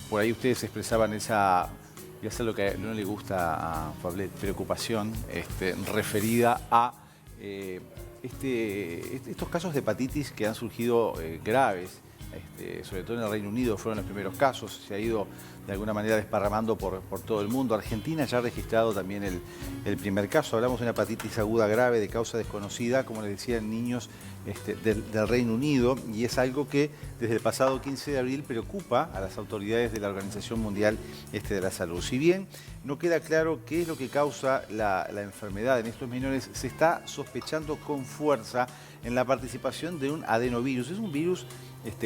por ahí ustedes expresaban esa, y eso es lo que no le gusta a Fablet, preocupación referida a estos casos de hepatitis que han surgido graves. Sobre todo en el Reino Unido fueron los primeros casos, se ha ido de alguna manera desparramando por todo el mundo. Argentina ya ha registrado también el primer caso. Hablamos de una hepatitis aguda grave de causa desconocida, como les decía, en niños del Reino Unido, y es algo que desde el pasado 15 de abril preocupa a las autoridades de la Organización Mundial de la Salud. Si bien no queda claro qué es lo que causa la enfermedad en estos menores, se está sospechando con fuerza en la participación de un adenovirus. Es un virus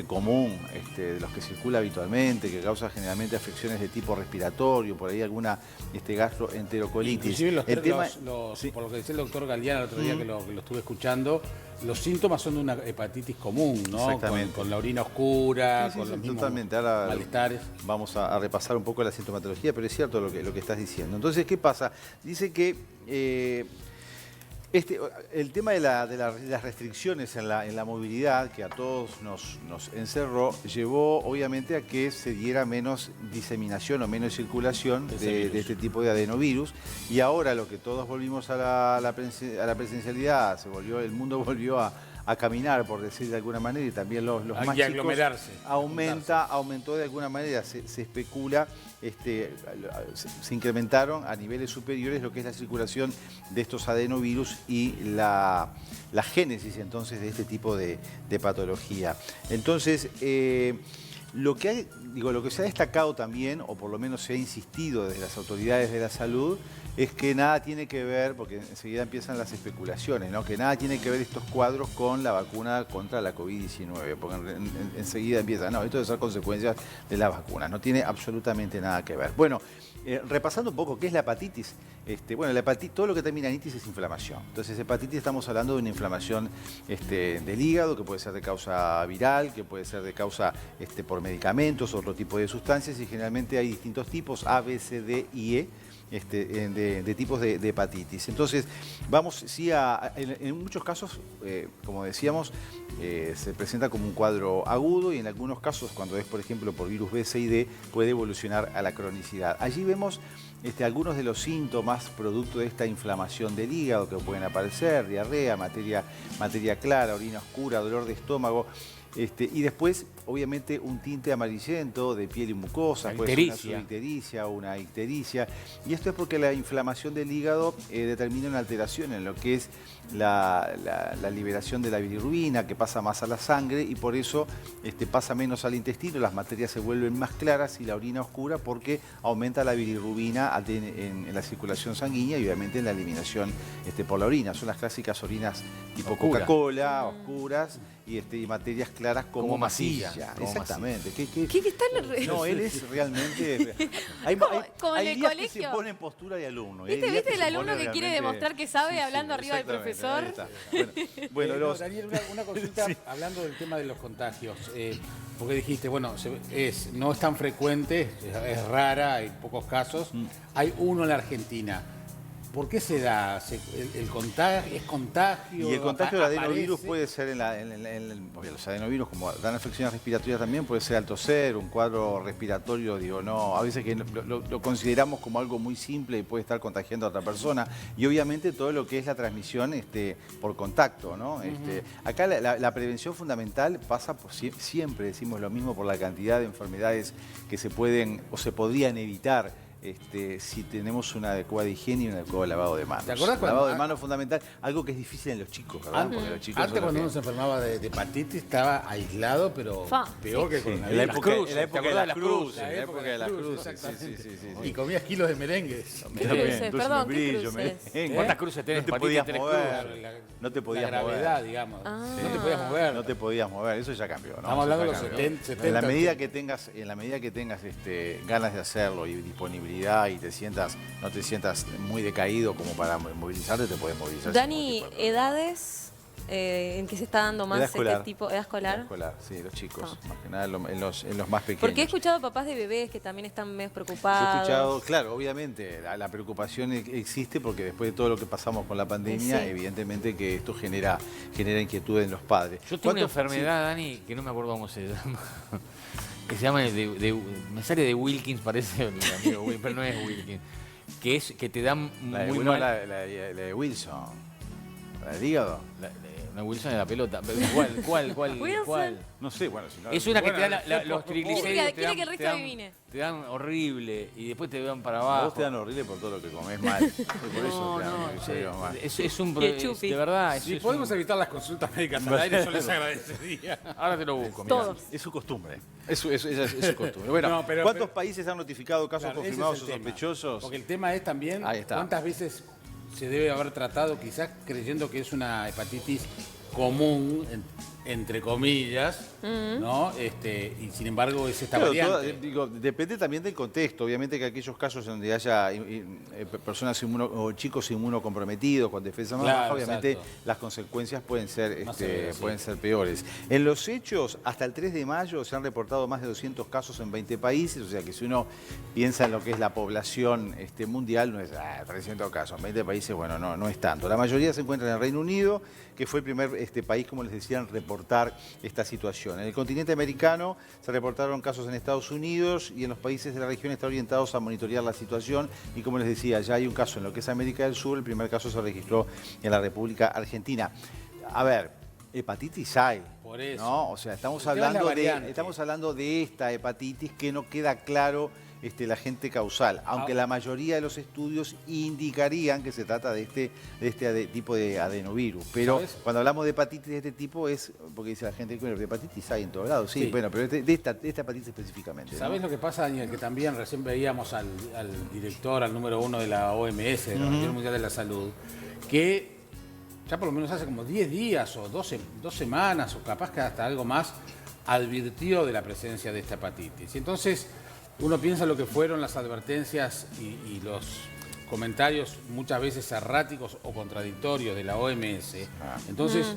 común, de los que circula habitualmente, que causa generalmente afecciones de tipo respiratorio, por ahí alguna gastroenterocolitis. Inclusive Sí. por lo que decía el doctor Galeano el otro día que lo estuve escuchando, los síntomas son de una hepatitis común, ¿no? Exactamente. Con la orina oscura, Sí, con los mismos totalmente. Ahora malestares. vamos a repasar un poco la sintomatología, pero es cierto lo que estás diciendo. Entonces, ¿qué pasa? Dice que el tema de las restricciones en la movilidad, que a todos nos encerró, llevó obviamente a que se diera menos diseminación o menos circulación de este tipo de adenovirus. Y ahora lo que todos volvimos a la presencialidad, el mundo volvió a caminar, por decir de alguna manera, y también los más chicos, aglomerarse. aumentó de alguna manera, se especula, se incrementaron a niveles superiores lo que es la circulación de estos adenovirus y la génesis entonces de este tipo de patología. Entonces, lo que se ha destacado también, o por lo menos se ha insistido desde las autoridades de la salud, es que nada tiene que ver, porque enseguida empiezan las especulaciones, ¿no? Que nada tiene que ver estos cuadros con la vacuna contra la COVID-19, porque enseguida empiezan, no, esto debe ser consecuencias de las vacunas, no tiene absolutamente nada que ver. Bueno, repasando un poco, ¿qué es la hepatitis? Bueno, la hepatitis, todo lo que termina en itis es inflamación. Entonces, hepatitis estamos hablando de una inflamación del hígado, que puede ser de causa viral, que puede ser de causa por medicamentos, otro tipo de sustancias, y generalmente hay distintos tipos, A, B, C, D y E, de tipos de hepatitis. Entonces, vamos, sí, en muchos casos, como decíamos, se presenta como un cuadro agudo, y en algunos casos, cuando es, por ejemplo, por virus B, C y D, puede evolucionar a la cronicidad. Allí vemos algunos de los síntomas producto de esta inflamación del hígado que pueden aparecer: diarrea, materia clara, orina oscura, dolor de estómago. Y después, obviamente, un tinte amarillento de piel y mucosa, puede ser una subictericia o una ictericia. Y esto es porque la inflamación del hígado determina una alteración en lo que es la liberación de la bilirrubina, que pasa más a la sangre, y por eso pasa menos al intestino, las materias se vuelven más claras y la orina oscura, porque aumenta la bilirrubina en la circulación sanguínea y obviamente en la eliminación por la orina. Son las clásicas orinas tipo Coca-Cola, oscuras, y materias claras como masilla. Exactamente. ¿Qué tal? No, él es realmente... Como en el días colegio. que se pone en postura de alumno. ¿Viste el alumno que quiere demostrar que sabe hablando arriba del profesor? Bueno, Daniel, una consulta hablando del tema de los contagios. Porque dijiste, bueno, no es tan frecuente, es rara, hay pocos casos. Hay uno en la Argentina. ¿Por qué se da? ¿El contagio es contagio? Y el contagio del adenovirus puede ser porque los adenovirus, como dan afecciones respiratorias también, puede ser al toser, un cuadro respiratorio, a veces que lo consideramos como algo muy simple y puede estar contagiando a otra persona. Y obviamente todo lo que es la transmisión por contacto, ¿no? Acá la prevención fundamental pasa por siempre decimos lo mismo, por la cantidad de enfermedades que se pueden o se podrían evitar si tenemos una adecuada higiene y un adecuado lavado de manos. ¿Te acuerdas cuando lavado de manos es fundamental, algo que es difícil en los chicos, ¿verdad? Porque los chicos antes, cuando uno se enfermaba de hepatitis, estaba aislado, pero peor que con en la época de las cruces. En la época de las cruces, sí. Y comías kilos de merengues. Perdón, ¿qué cruces? ¿Cuántas cruces tenés? No te podías mover. No te podías mover. La gravedad, digamos. No te podías mover. No te podías mover, eso ya cambió, ¿no? Estamos hablando de los 70. En la medida que tengas ganas de hacerlo y disponibilidad y no te sientas muy decaído como para movilizarte, te puedes movilizar. Dani, ¿edades en que se está dando más este tipo? ¿Edad escolar? Edad escolar, sí, los chicos, más que nada en los más pequeños. Porque he escuchado papás de bebés que también están medio preocupados. He escuchado, claro, obviamente, la preocupación existe porque después de todo lo que pasamos con la pandemia, evidentemente que esto genera inquietud en los padres. Yo tengo una enfermedad, Dani, que no me acuerdo cómo se llama. que se llama, me sale de Wilkins, parece mi amigo Wilkins, pero no es Wilkins, que te dan muy mal. La de Wilson, la del hígado. No, Wilson es la pelota. ¿Cuál? No sé, bueno, si no... Es una que te da los triglicéridos, Quiere que el resto adivine. te dan horrible y después te dan para A abajo. vos te dan horrible por todo lo que comés mal. Y por eso te dan triglicéridos mal. Es un de verdad. Si podemos evitar las consultas médicas al aire, yo les agradecería. Ahora te lo busco. Todos. Es su costumbre. Es su costumbre. Bueno, No, ¿cuántos países han notificado casos Claro, ese es confirmados el o tema. sospechosos? Porque el tema es también Ahí está. cuántas veces se debe haber tratado, quizás creyendo que es una hepatitis común, entre comillas, ¿no? Y sin embargo es esta variante. Depende también del contexto. Obviamente que aquellos casos donde haya personas o chicos inmunocomprometidos con defensa más baja, obviamente exacto. las consecuencias pueden ser, Más severas, sí. pueden ser peores. En los hechos, hasta el 3 de mayo se han reportado más de 200 casos en 20 países, o sea que si uno piensa en lo que es la población mundial, no es 300 casos. En 20 países, bueno, no es tanto. La mayoría se encuentran en el Reino Unido, que fue el primer país, como les decía, en reportar esta situación. En el continente americano se reportaron casos en Estados Unidos y en los países de la región están orientados a monitorear la situación y, como les decía, ya hay un caso en lo que es América del Sur, el primer caso se registró en la República Argentina. A ver, hepatitis hay. Por eso. ¿No? O sea, estamos El tema es la variante. hablando de esta hepatitis que no queda claro el agente causal, aunque la mayoría de los estudios indicarían que se trata de este tipo de adenovirus. Pero ¿sabes? cuando hablamos de hepatitis de este tipo es porque dice la gente que hepatitis hay en todos lados. Sí, Sí. bueno, pero de esta hepatitis específicamente. ¿Sabés ¿no? lo que pasa, Daniel? Que también recién veíamos al director, al número 1 de la OMS, de la Organización Mundial de la Salud, que ya por lo menos hace como 10 días o 2 semanas o capaz que hasta algo más, advirtió de la presencia de esta hepatitis. Y entonces uno piensa lo que fueron las advertencias y los comentarios muchas veces erráticos o contradictorios de la OMS. Entonces,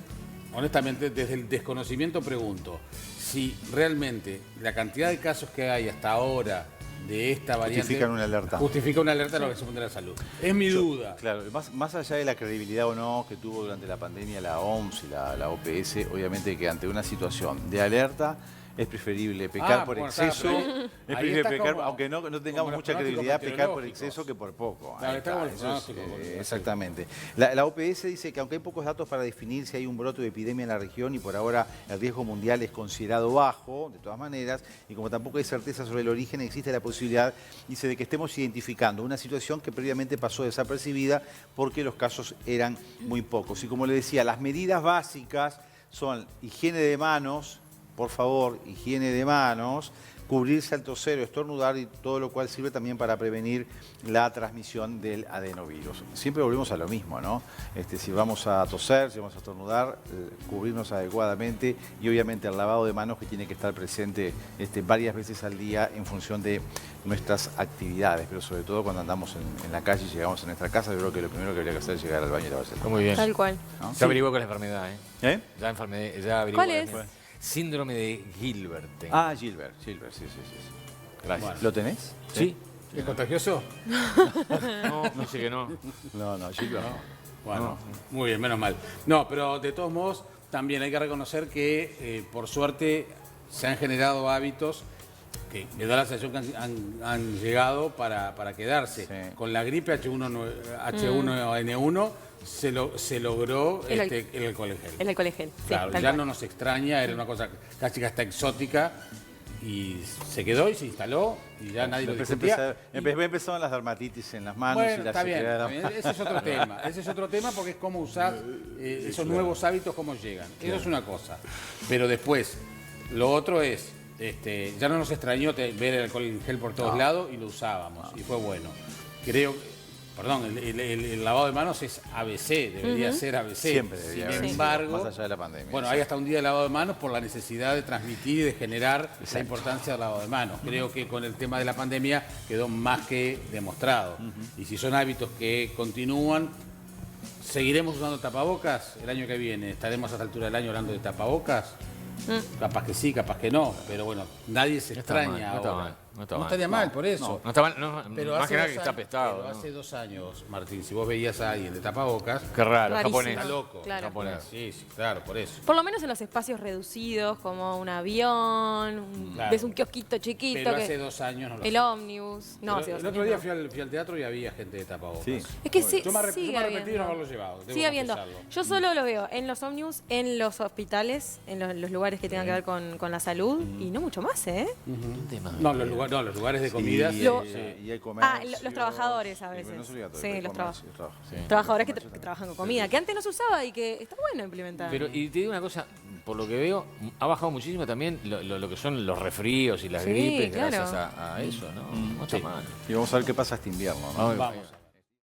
honestamente, desde el desconocimiento pregunto si realmente la cantidad de casos que hay hasta ahora de esta variante Justifican una alerta. justifica una alerta de la Organización Mundial de la Salud. Es mi duda. Claro, más allá de la credibilidad o no que tuvo durante la pandemia la OMS y la OPS, obviamente que ante una situación de alerta es preferible pecar por exceso, es preferible pecar, aunque no tengamos mucha credibilidad, pecar por exceso que por poco. Claro, Ahí está está, como el eso pronóstico, exactamente. La OPS dice que aunque hay pocos datos para definir si hay un brote de epidemia en la región y por ahora el riesgo mundial es considerado bajo, de todas maneras, y como tampoco hay certeza sobre el origen, existe la posibilidad, dice, de que estemos identificando una situación que previamente pasó desapercibida porque los casos eran muy pocos. Y como le decía, las medidas básicas son higiene de manos, por favor, higiene de manos, cubrirse al toser o estornudar y todo lo cual sirve también para prevenir la transmisión del adenovirus. Siempre volvemos a lo mismo, ¿no? Si vamos a toser, si vamos a estornudar, cubrirnos adecuadamente y obviamente el lavado de manos que tiene que estar presente varias veces al día en función de nuestras actividades, pero sobre todo cuando andamos en la calle y llegamos a nuestra casa, yo creo que lo primero que habría que hacer es llegar al baño y lavarse las manos. Muy bien. Tal cual. ¿No? Ya averiguó con la enfermedad, ¿Eh? Ya averiguó. ¿Cuál es? Síndrome de Gilbert. Gilbert, sí. Gracias. Bueno, ¿lo tenés? ¿Sí? ¿Es contagioso? No, dice que no. No, Gilbert no. Bueno, muy bien, menos mal. No, pero de todos modos, también hay que reconocer que, por suerte, se han generado hábitos que me da la sensación que han llegado para quedarse. Sí. Con la gripe H1N1 se logró el alcohol en gel. El alcohol en gel. Sí, Claro, tal ya cual. no nos extraña, era una cosa casi hasta exótica y se quedó y se instaló y ya nadie lo discutía. Empezaron las dermatitis en las manos Bueno, y la está bien, sequedad. está bien. Ese es otro tema. Ese es otro tema porque es cómo usar esos nuevos hábitos, cómo llegan. Eso es una cosa. Pero después, lo otro es, ya no nos extrañó ver el alcohol en gel por todos lados y lo usábamos. Y fue bueno. Creo, perdón, el lavado de manos es ABC, debería ser ABC. Siempre debería haber Sin sido, embargo, más allá de la pandemia. bueno, Sí. hay hasta un día de lavado de manos por la necesidad de transmitir y de generar la importancia del lavado de manos. Creo que con el tema de la pandemia quedó más que demostrado. Y si son hábitos que continúan, ¿seguiremos usando tapabocas el año que viene? ¿Estaremos a esta altura del año hablando de tapabocas? Capaz que sí, capaz que no, pero bueno, nadie se No está extraña mal, no está ahora. mal. No está No mal. estaría mal, por eso. No está mal, no, Pero más hace que nada dos que está años- apestado. pero ¿no? hace 2 años, Martín, si vos veías a alguien de tapabocas, Qué raro, Rarísimo. japonés. está loco. Claro. Japonés. Sí, sí, claro, por eso. Por lo menos en los espacios reducidos, como un avión, Claro. ves un kiosquito chiquito, Pero que- hace 2 años no lo el sé. ómnibus. No, Pero hace 2 el otro años día no. fui al teatro y había gente de tapabocas. Sí. Es que sí, Yo me sigue arrepentí de no habiendo. haberlo llevado. debo Sigue habiendo. confesarlo. Yo solo lo veo en los ómnibus, en los hospitales, en los lugares que tengan que ver con la salud y no mucho más, ¿eh? ¿Dónde más? No, los lugares de comida. Y, Lo- y hay comercio. los trabajadores a Sí, veces. pero no es obligatorio, Sí, hay los comercio, trabajo. Trabajadores que trabajan con comida, que antes no se usaba y que está bueno implementar. Pero, y te digo una cosa, por lo que veo, ha bajado muchísimo también lo que son los resfríos y las Sí, gripes claro. gracias a eso, ¿no? No está Sí. mal. Y vamos a ver qué pasa este invierno, ¿no? Vamos.